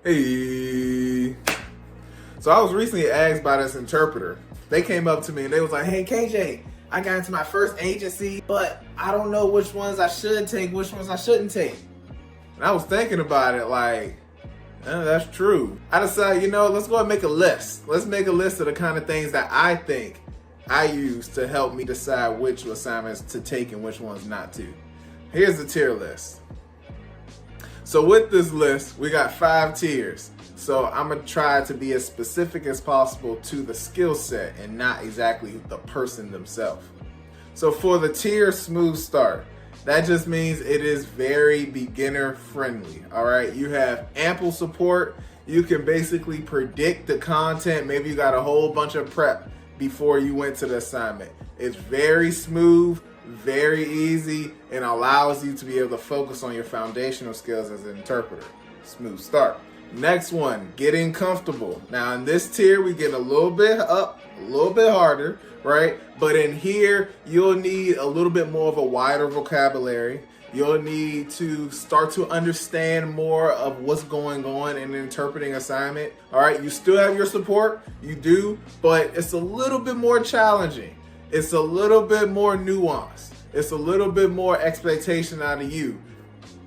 Hey. So I was recently asked by this interpreter. They came up to me and they was like, "Hey KJ, I got into my first agency, but I don't know which ones I should take, which ones I shouldn't take." And I was thinking about it like, that's true. I decided, let's go and make a list. Let's make a list of the kind of things that I think I use to help me decide which assignments to take and which ones not to. Here's the tier list. So with this list, we got 5 tiers. So I'm gonna try to be as specific as possible to the skill set and not exactly the person themselves. So for the tier smooth start, that just means it is very beginner friendly. All right, you have ample support. You can basically predict the content. Maybe you got a whole bunch of prep before you went to the assignment. It's very smooth, very easy, and allows you to be able to focus on your foundational skills as an interpreter. Smooth start. Next one, getting comfortable. Now in this tier, we get a little bit up, a little bit harder, right? But in here, you'll need a little bit more of a wider vocabulary. You'll need to start to understand more of what's going on in an interpreting assignment. All right, you still have your support, you do, but it's a little bit more challenging. It's a little bit more nuanced. It's a little bit more expectation out of you.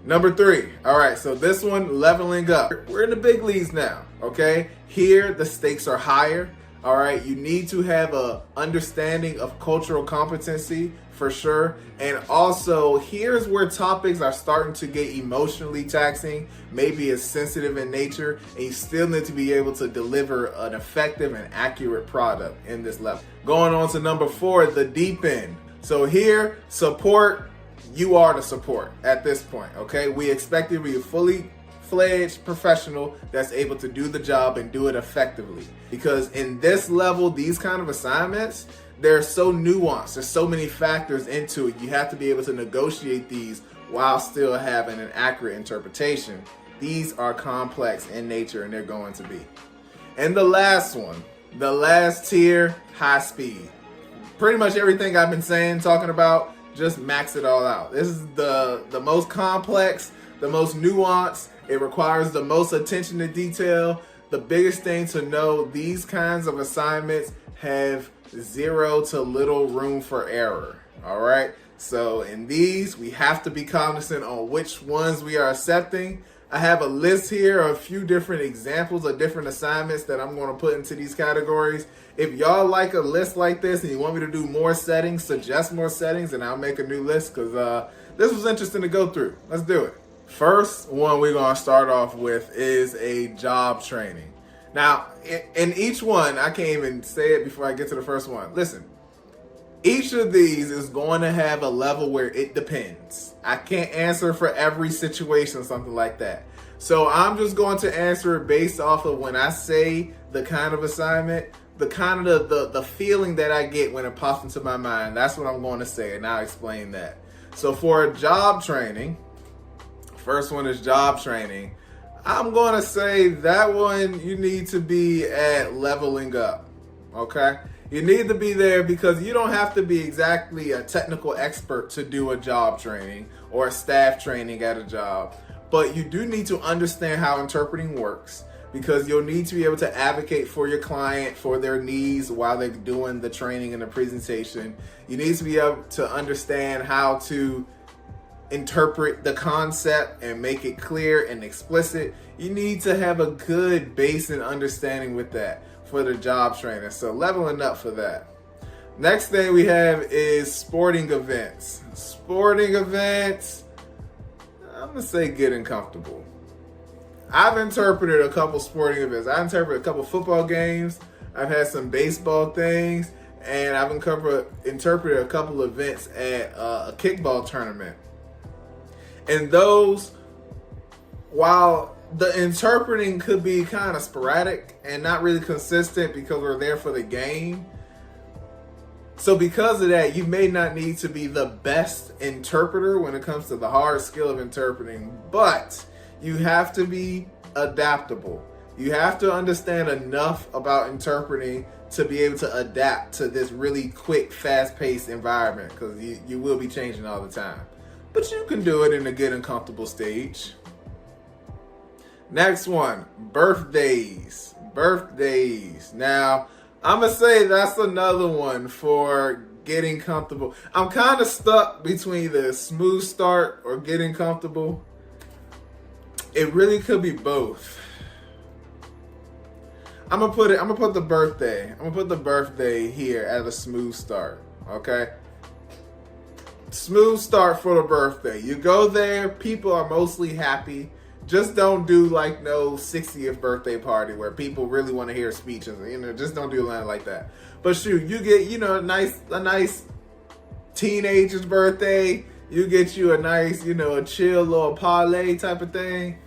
Number 3, all right, so this one, leveling up. We're in the big leagues now, okay? Here, the stakes are higher, all right? You need to have a understanding of cultural competency for sure. And also, here's where topics are starting to get emotionally taxing, maybe it's sensitive in nature, and you still need to be able to deliver an effective and accurate product in this level. Going on to number 4, the deep end. So here, support. You are the support at this point, okay? We expect you to be a fully fledged professional that's able to do the job and do it effectively. Because in this level, these kind of assignments, they're so nuanced. There's so many factors into it. You have to be able to negotiate these while still having an accurate interpretation. These are complex in nature, and they're going to be. And the last one, the last tier, high speed. Pretty much everything I've been saying, talking about, just max it all out. This is the most complex, the most nuanced. It requires the most attention to detail. The biggest thing to know, these kinds of assignments have 0 to little room for error. All right. So in these, we have to be cognizant on which ones we are accepting. I have a list here of a few different examples of different assignments that I'm going to put into these categories. If y'all like a list like this and you want me to do more settings, suggest more settings, and I'll make a new list because this was interesting to go through. Let's do it. First one we're going to start off with is a job training. Now, in each one, I can't even say it before I get to the first one. Listen, each of these is going to have a level where it depends. I can't answer for every situation, something like that. So I'm just going to answer it based off of when I say the kind of assignment, the kind of the feeling that I get when it pops into my mind. That's what I'm going to say, and I'll explain that. So for job training, first one is job training. I'm going to say that one you need to be at leveling up, okay? You need to be there because you don't have to be exactly a technical expert to do a job training or a staff training at a job, but you do need to understand how interpreting works because you'll need to be able to advocate for your client, for their needs while they're doing the training and the presentation. You need to be able to understand how to interpret the concept and make it clear and explicit. You need to have a good base and understanding with that for the job training. So leveling up for that. Next thing we have is sporting events. Sporting events, I'm gonna say getting comfortable. I've interpreted a couple sporting events. I interpreted a couple football games. I've had some baseball things, and I've interpreted a couple events at a kickball tournament. And those, while the interpreting could be kind of sporadic and not really consistent because we're there for the game. So because of that, you may not need to be the best interpreter when it comes to the hard skill of interpreting, but you have to be adaptable. You have to understand enough about interpreting to be able to adapt to this really quick, fast-paced environment because you will be changing all the time. But you can do it in a good and comfortable stage. Next one, birthdays. Birthdays. Now, I'm going to say that's another one for getting comfortable. I'm kind of stuck between the smooth start or getting comfortable. It really could be both. I'm gonna put the birthday here at a smooth start. Okay? Smooth start for the birthday. You go there, people are mostly happy. Just don't do like no 60th birthday party where people really want to hear speeches. Just don't do nothing like that. But shoot, you get, a nice teenager's birthday. You get you a nice, a chill little parlay type of thing.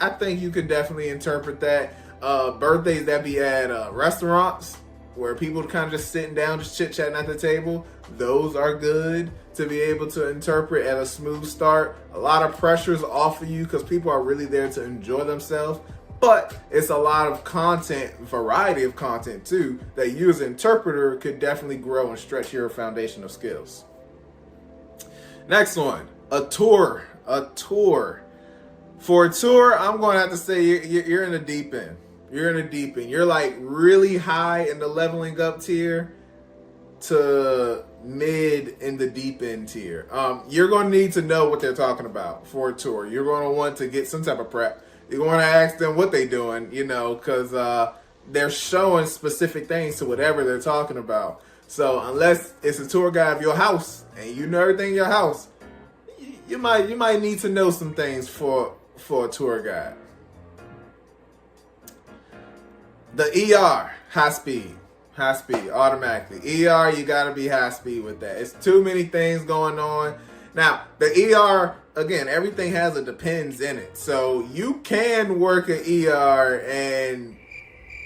I think you could definitely interpret that. Birthdays that be at restaurants where people kind of just sitting down, just chit-chatting at the table. Those are good to be able to interpret at a smooth start. A lot of pressure is off of you because people are really there to enjoy themselves. But it's a lot of content, variety of content too, that you as an interpreter could definitely grow and stretch your foundational skills. Next one, a tour. A tour. For a tour, I'm going to have to say you're in the deep end. You're in the deep end. You're like really high in the leveling up tier to mid in the deep end tier. You're going to need to know what they're talking about for a tour. You're going to want to get some type of prep. You want to ask them what they're doing, because they're showing specific things to whatever they're talking about. So unless it's a tour guide of your house and you know everything in your house, you might need to know some things for a tour guide. The ER, high speed, automatically. ER, you gotta be high speed with that. It's too many things going on. Now, the ER, again, everything has a depends in it. So you can work an ER and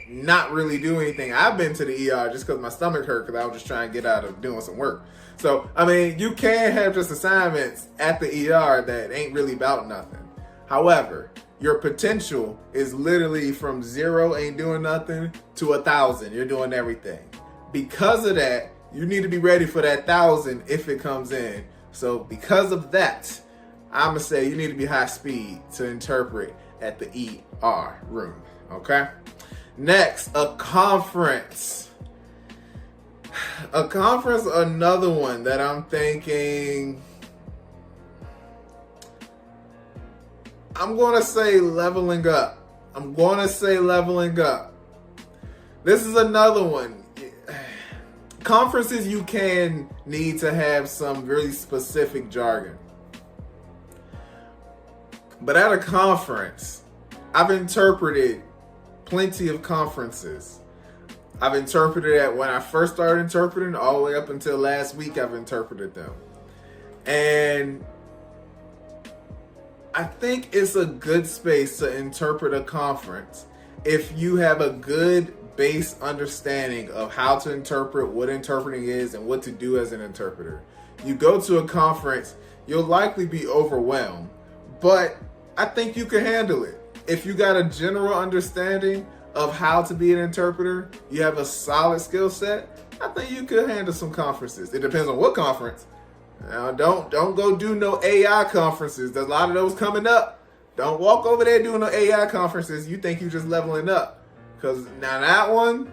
not really do anything. I've been to the ER just because my stomach hurt because I was just trying to get out of doing some work. So, you can have just assignments at the ER that ain't really about nothing. However, your potential is literally from 0, ain't doing nothing, to 1,000. You're doing everything. Because of that, you need to be ready for that 1,000 if it comes in. So because of that, I'm going to say you need to be high speed to interpret at the ER room. Okay? Next, a conference. A conference, another one that I'm thinking, I'm going to say leveling up. This is another one. Conferences, you can need to have some really specific jargon. But at a conference, I've interpreted plenty of conferences. I've interpreted it when I first started interpreting, all the way up until last week, I've interpreted them. And I think it's a good space to interpret a conference if you have a good base understanding of how to interpret, what interpreting is, and what to do as an interpreter. You go to a conference, you'll likely be overwhelmed, but I think you can handle it. If you got a general understanding of how to be an interpreter, you have a solid skill set, I think you could handle some conferences. It depends on what conference. Now, don't go do no AI conferences. There's a lot of those coming up. Don't walk over there doing no AI conferences. You think you're just leveling up. Because now that one,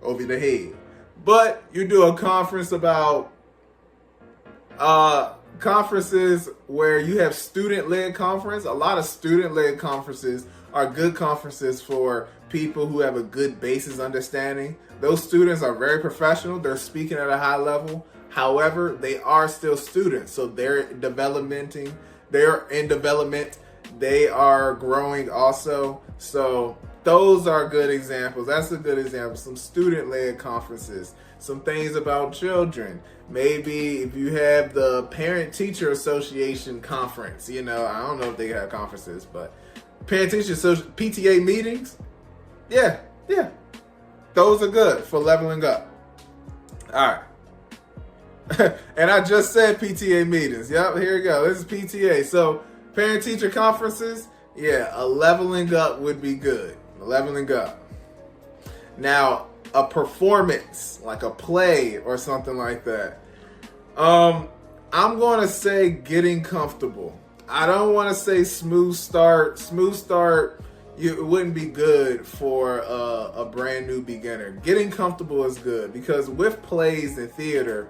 over the head. But you do a conference about conferences where you have student-led conference. A lot of student-led conferences are good conferences for people who have a good basis understanding. Those students are very professional. They're speaking at a high level. However, they are still students, so they're in development. They are growing also. So those are good examples. That's a good example. Some student-led conferences, some things about children. Maybe if you have the Parent-Teacher Association conference, I don't know if they have conferences, but Parent-Teacher PTA meetings, yeah. Those are good for leveling up. All right. And I just said PTA meetings. Yep, here we go. This is PTA. So parent-teacher conferences, yeah, a leveling up would be good. A leveling up. Now, a performance, like a play or something like that. I'm going to say getting comfortable. I don't want to say smooth start. Smooth start, it wouldn't be good for a brand new beginner. Getting comfortable is good because with plays and theater,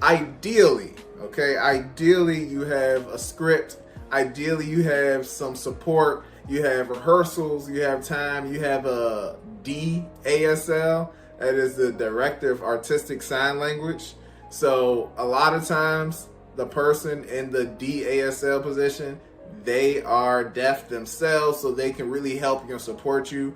ideally, you have a script. Ideally, you have some support. You have rehearsals. You have time. You have a DASL, that is the Directive Artistic Sign Language. So a lot of times, the person in the DASL position, they are deaf themselves, so they can really help you and support you.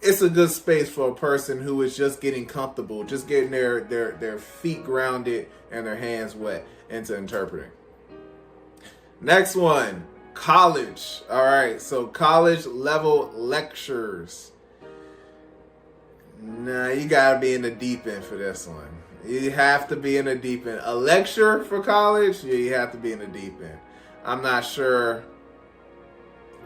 It's a good space for a person who is just getting comfortable, just getting their feet grounded and their hands wet into interpreting. Next one, college. All right, so college level lectures. Nah, you gotta be in the deep end for this one. You have to be in the deep end. A lecture for college, yeah, you have to be in the deep end. I'm not sure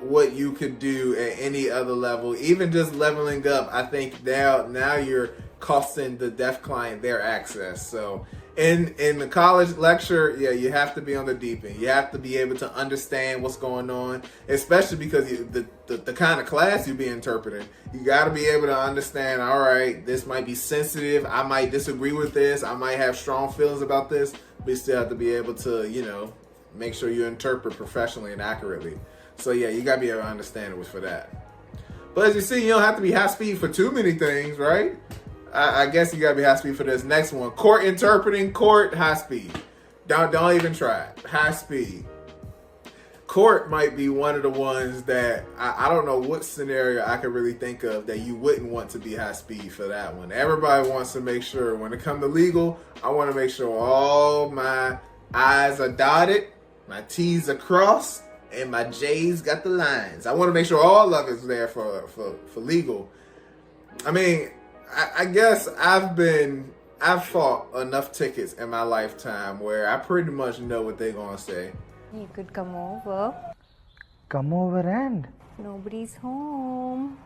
what you could do at any other level. Even just leveling up, I think now you're costing the deaf client their access. So in the college lecture, yeah, you have to be on the deep end. You have to be able to understand what's going on, especially because the kind of class you be interpreting. You got to be able to understand, all right, this might be sensitive. I might disagree with this. I might have strong feelings about this. But you still have to be able to, make sure you interpret professionally and accurately. So yeah, you got to be able to understand it for that. But as you see, you don't have to be high speed for too many things, right? I guess you gotta be high speed for this next one. Court interpreting, court, high speed. Don't even try it. High speed. Court might be one of the ones that I don't know what scenario I could really think of that you wouldn't want to be high speed for that one. Everybody wants to make sure when it comes to legal, I want to make sure all my I's are dotted, my T's are crossed, and my J's got the lines. I want to make sure all of it's there for legal. I mean, I guess I've fought enough tickets in my lifetime where I pretty much know what they're gonna say. You could come over. Come over and? Nobody's home.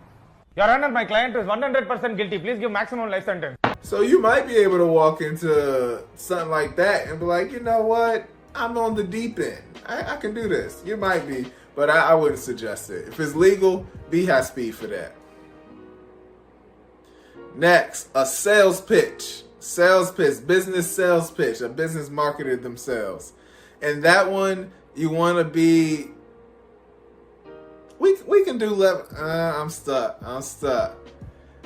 Your Honor, my client is 100% guilty. Please give maximum life sentence. So you might be able to walk into something like that and be like, you know what? I'm on the deep end. I can do this. You might be, but I wouldn't suggest it. If it's legal, be high speed for that. Next, a sales pitch. Sales pitch, business sales pitch. A business marketed themselves. And that one, you want to be... We can do... I'm stuck.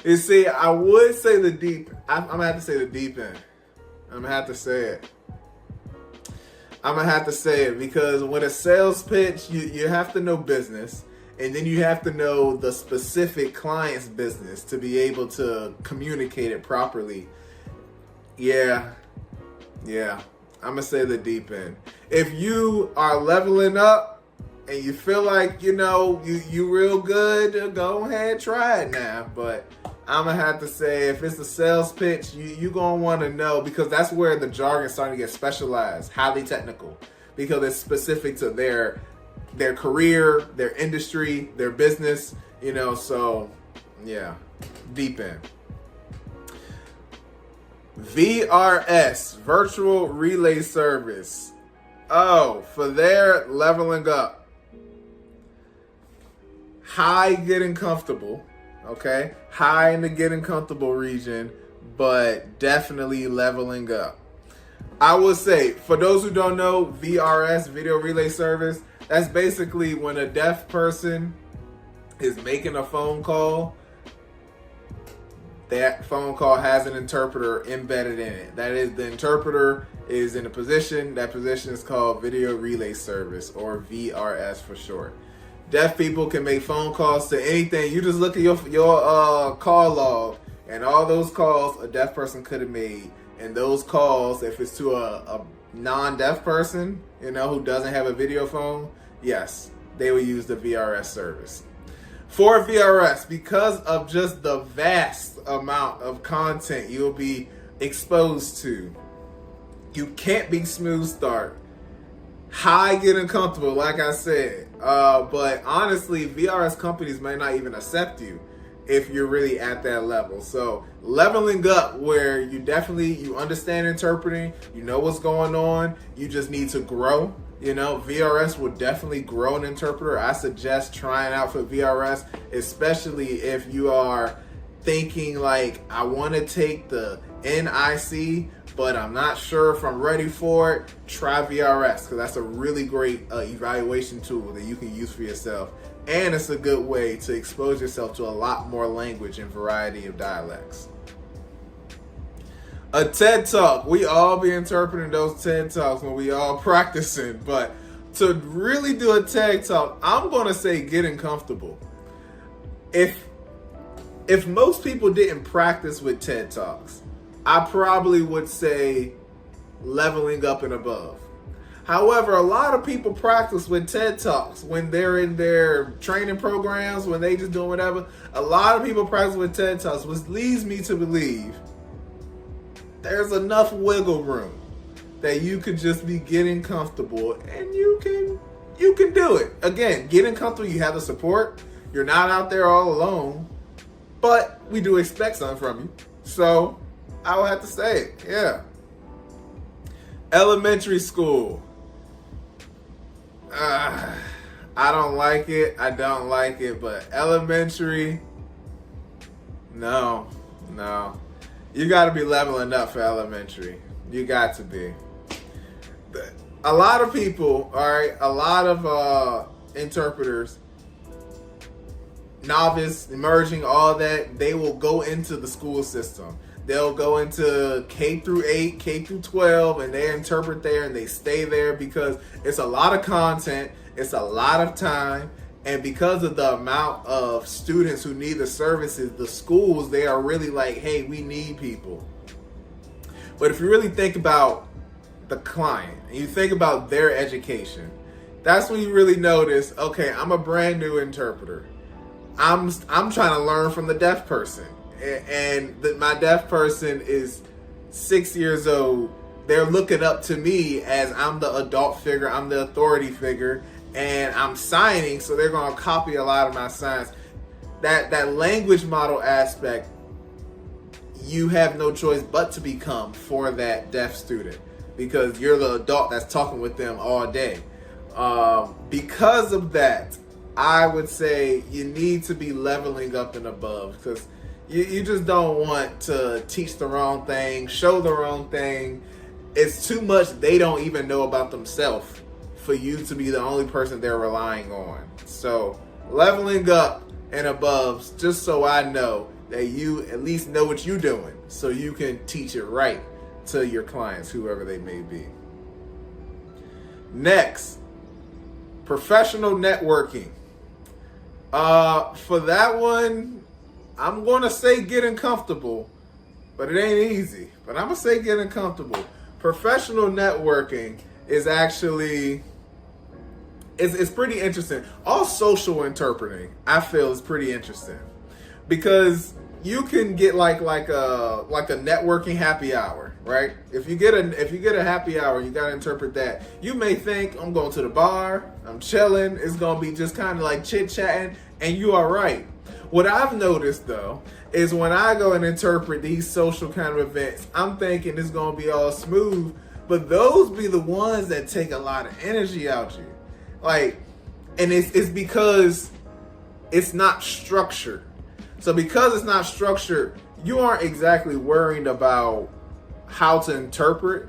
You see, I would say the deep... I'm going to have to say the deep end. I'm going to have to say it because with a sales pitch, you have to know business. And then you have to know the specific client's business to be able to communicate it properly. Yeah. I'm going to say the deep end. If you are leveling up and you feel like, you real good, go ahead, try it now. But I'm going to have to say if it's a sales pitch, you're going to want to know because that's where the jargon is starting to get specialized, highly technical, because it's specific to their career, their industry, their business, so yeah, deep end. VRS, Virtual Relay Service. Oh, for their leveling up. High getting comfortable, okay? High in the getting comfortable region, but definitely leveling up. I would say, for those who don't know, VRS, Video Relay Service, that's basically when a deaf person is making a phone call, that phone call has an interpreter embedded in it. That is, the interpreter is in a position. That position is called Video Relay Service, or VRS for short. Deaf people can make phone calls to anything. You just look at your call log, and all those calls a deaf person could have made. And those calls, if it's to a non-deaf person, who doesn't have a video phone, yes, they will use the VRS service. For VRS, because of just the vast amount of content you'll be exposed to, you can't be smooth start. High getting comfortable, like I said. But honestly, VRS companies may not even accept you if you're really at that level. So leveling up where you understand interpreting, you know what's going on, you just need to grow. You know, VRS will definitely grow an interpreter. I suggest trying out for VRS, especially if you are thinking like, I want to take the NIC, but I'm not sure if I'm ready for it. Try VRS, because that's a really great evaluation tool that you can use for yourself. And it's a good way to expose yourself to a lot more language and variety of dialects. A TED Talk. We all be interpreting those TED Talks when we all practicing. But to really do a TED Talk, I'm going to say getting comfortable. If most people didn't practice with TED Talks, I probably would say leveling up and above. However, a lot of people practice with TED Talks when they're in their training programs, when they just doing whatever. A lot of people practice with TED Talks, which leads me to believe there's enough wiggle room that you could just be getting comfortable, and you can do it. Again, getting comfortable, you have the support. You're not out there all alone, but we do expect something from you. So I would have to say it, yeah. Elementary school. I don't like it. I don't like it, but elementary, no. You got to be leveling up for elementary. You got to be. A lot of people, all right, a lot of interpreters, novice, emerging, all that, they will go into the school system. They'll go into K through 8, K through 12, and they interpret there and they stay there because it's a lot of content, it's a lot of time, and because of the amount of students who need the services, the schools, they are really like, hey, we need people. But if you really think about the client and you think about their education, that's when you really notice, okay, I'm a brand new interpreter. I'm trying to learn from the deaf person. And my deaf person is 6 years old. They're looking up to me as I'm the adult figure, I'm the authority figure, and I'm signing, so they're going to copy a lot of my signs. That language model aspect, you have no choice but to become for that deaf student because you're the adult that's talking with them all day. Because of that, I would say you need to be leveling up and above, because you just don't want to teach the wrong thing, show the wrong thing. It's too much they don't even know about themselves for you to be the only person they're relying on. So leveling up and above, just so I know that you at least know what you're doing, so you can teach it right to your clients, whoever they may be. Next, professional networking. For that one, I'm going to say getting comfortable, but it ain't easy. But I'm going to say getting comfortable. Professional networking is actually, it's pretty interesting. All social interpreting, I feel, is pretty interesting because you can get like a networking happy hour, right? If you get a happy hour, you got to interpret that. You may think, I'm going to the bar, I'm chilling, it's going to be just kind of like chit-chatting, and you are right. What I've noticed, though, is when I go and interpret these social kind of events, I'm thinking it's going to be all smooth, but those be the ones that take a lot of energy out you. And it's because it's not structured. So because it's not structured, you aren't exactly worried about how to interpret,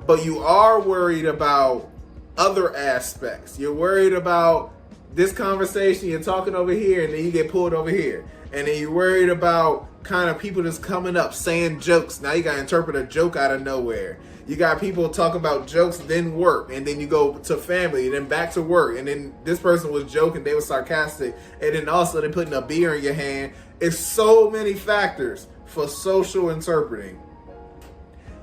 but you are worried about other aspects. You're worried about this conversation, you're talking over here, and then you get pulled over here. And then you're worried about kind of people just coming up saying jokes. Now you got to interpret a joke out of nowhere. You got people talking about jokes, then work, and then you go to family, and then back to work, and then this person was joking, they were sarcastic, and then also they're putting a beer in your hand. It's so many factors for social interpreting.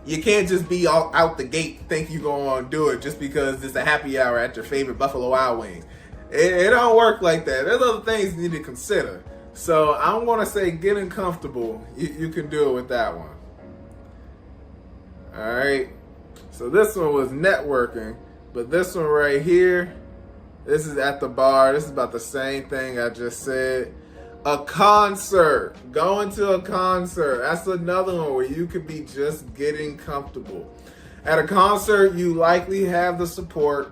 You can't just be out the gate think you're going to do it just because it's a happy hour at your favorite Buffalo Wild Wings. It don't work like that. There's other things you need to consider. So I'm going to say getting comfortable, you can do it with that one. All right. So this one was networking, but this one right here, this is at the bar. This is about the same thing I just said. A concert, going to a concert. That's another one where you could be just getting comfortable. At a concert, you likely have the support.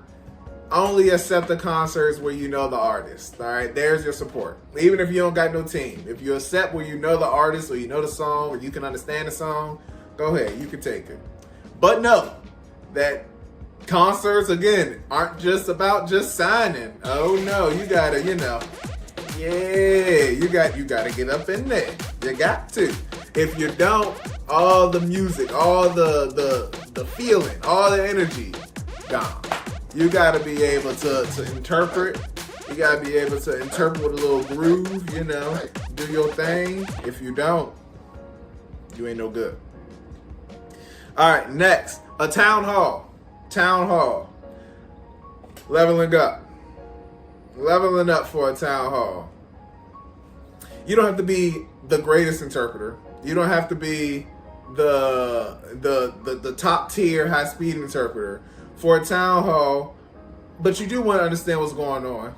Only accept the concerts where you know the artist. All right, there's your support. Even if you don't got no team, if you accept where you know the artist or you know the song or you can understand the song, go ahead, you can take it. But know that concerts again aren't just about just signing. Oh no, you gotta, you gotta get up in there. You got to. If you don't, all the music, all the feeling, all the energy, gone. You gotta be able to interpret. You gotta be able to interpret with a little groove, do your thing. If you don't, you ain't no good. All right, next, a town hall. Town hall. Leveling up. Leveling up for a town hall. You don't have to be the greatest interpreter. You don't have to be the top tier high speed interpreter for a town hall, but you do want to understand what's going on.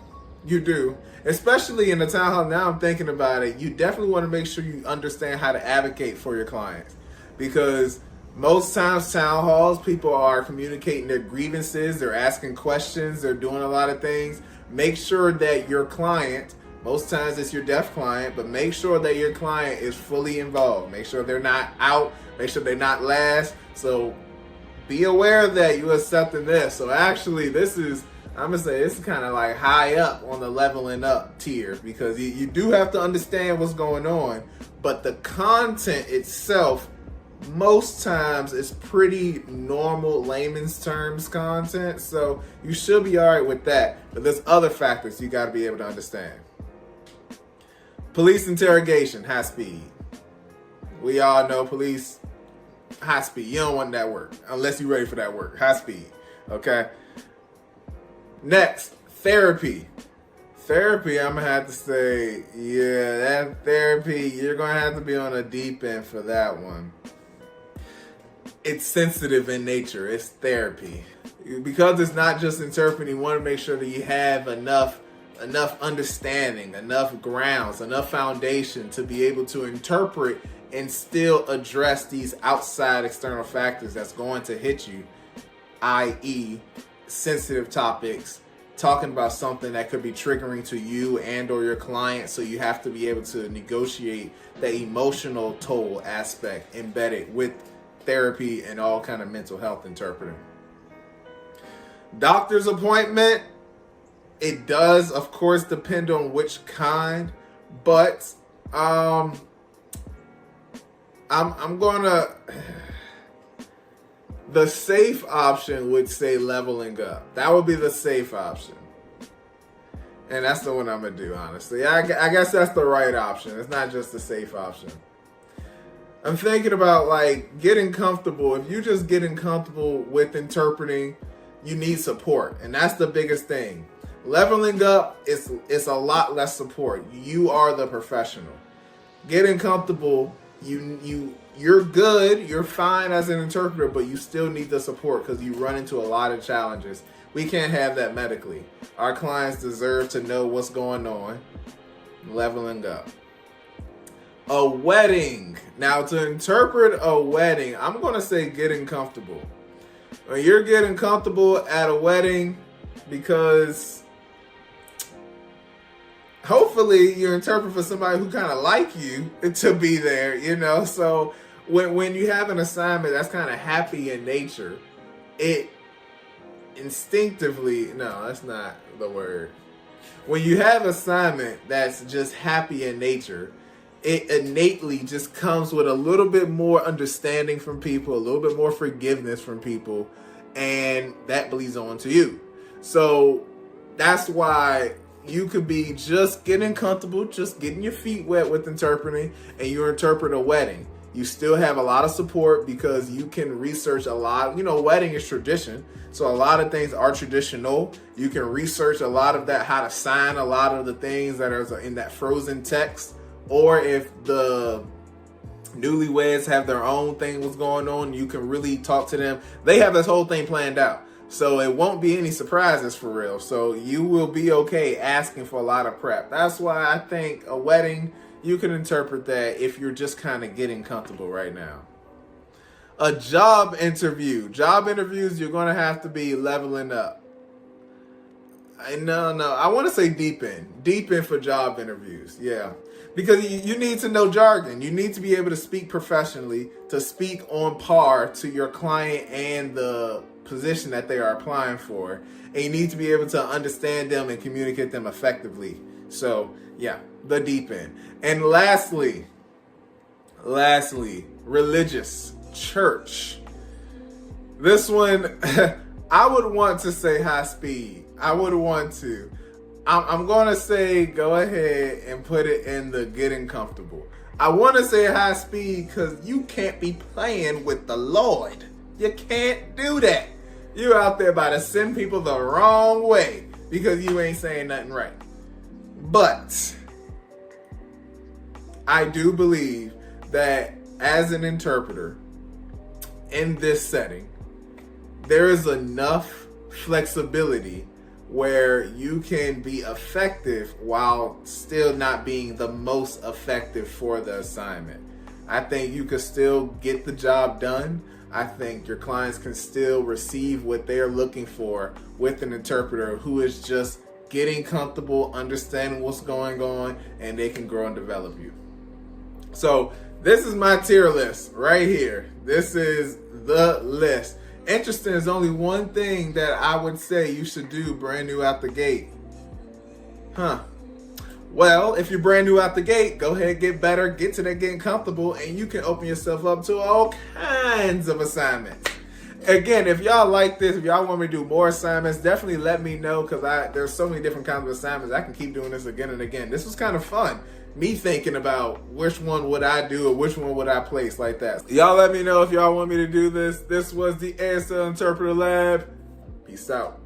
You do. Especially in the town hall, now I'm thinking about it, you definitely want to make sure you understand how to advocate for your clients. Because most times town halls, people are communicating their grievances, they're asking questions, they're doing a lot of things. Make sure that your client, most times it's your deaf client, but make sure that your client is fully involved. Make sure they're not out, make sure they're not last. So be aware that you're accepting this. So actually, this is kind of like high up on the leveling up tier, because you do have to understand what's going on, but the content itself, most times, is pretty normal layman's terms content. So you should be all right with that. But there's other factors you got to be able to understand. Police interrogation, high speed. We all know police, high speed. You don't want that work unless you're ready for that work. High speed. Okay. Next, therapy. Therapy, I'm going to have to say, yeah, that therapy, you're going to have to be on a deep end for that one. It's sensitive in nature. It's therapy. Because it's not just interpreting, you want to make sure that you have enough understanding, enough grounds, enough foundation to be able to interpret and still address these outside external factors that's going to hit you, i.e., sensitive topics, talking about something that could be triggering to you and or your client. So you have to be able to negotiate the emotional toll aspect embedded with therapy and all kind of mental health interpreting. Doctor's appointment, it does of course depend on which kind, but I'm gonna, the safe option would say leveling up. That would be the safe option. And that's the one I'm gonna do, honestly. I guess that's the right option. It's not just the safe option. I'm thinking about like getting comfortable. If you're just getting comfortable with interpreting, you need support. And that's the biggest thing. Leveling up is a lot less support. You are the professional. Getting comfortable, you're good, you're fine as an interpreter, but you still need the support because you run into a lot of challenges. We can't have that medically. Our clients deserve to know what's going on. Leveling up. A wedding. Now, to interpret a wedding, I'm going to say getting comfortable. When you're getting comfortable at a wedding, because hopefully you're interpreting for somebody who kind of like you to be there, So when you have an assignment that's kind of happy in nature, it instinctively, no, that's not the word. When you have an assignment that's just happy in nature, it innately just comes with a little bit more understanding from people, a little bit more forgiveness from people, and that bleeds on to you. So that's why you could be just getting comfortable, just getting your feet wet with interpreting, and you interpret a wedding. You still have a lot of support because you can research a lot. Wedding is tradition, so a lot of things are traditional. You can research a lot of that, how to sign a lot of the things that are in that frozen text. Or if the newlyweds have their own thing what's going on, you can really talk to them. They have this whole thing planned out. So it won't be any surprises for real. So you will be okay asking for a lot of prep. That's why I think a wedding, you can interpret that if you're just kind of getting comfortable right now. A job interview. Job interviews, you're going to have to be leveling up. No. I want to say deep in for job interviews. Yeah. Because you need to know jargon. You need to be able to speak professionally, to speak on par to your client and the position that they are applying for. And you need to be able to understand them and communicate them effectively. So, yeah, the deep end. And lastly, religious, church. This one, I would want to say high speed. I would want to. I'm going to say go ahead and put it in the getting comfortable. I want to say high speed because you can't be playing with the Lord. You can't do that. You're out there about to send people the wrong way because you ain't saying nothing right. But I do believe that as an interpreter in this setting, there is enough flexibility where you can be effective while still not being the most effective for the assignment. I think you can still get the job done. I think your clients can still receive what they're looking for with an interpreter who is just getting comfortable, understanding what's going on, and they can grow and develop you. So this is my tier list right here. This is the list. Interesting, there's only one thing that I would say you should do brand new out the gate. Well, if you're brand new out the gate, go ahead, get better, get to that getting comfortable, and you can open yourself up to all kinds of assignments. Again, if y'all like this, if y'all want me to do more assignments, definitely let me know because there's so many different kinds of assignments. I can keep doing this again and again. This was kind of fun. Me thinking about which one would I do or which one would I place like that. Y'all let me know if y'all want me to do this. This was the ASL Interpreter Lab. Peace out.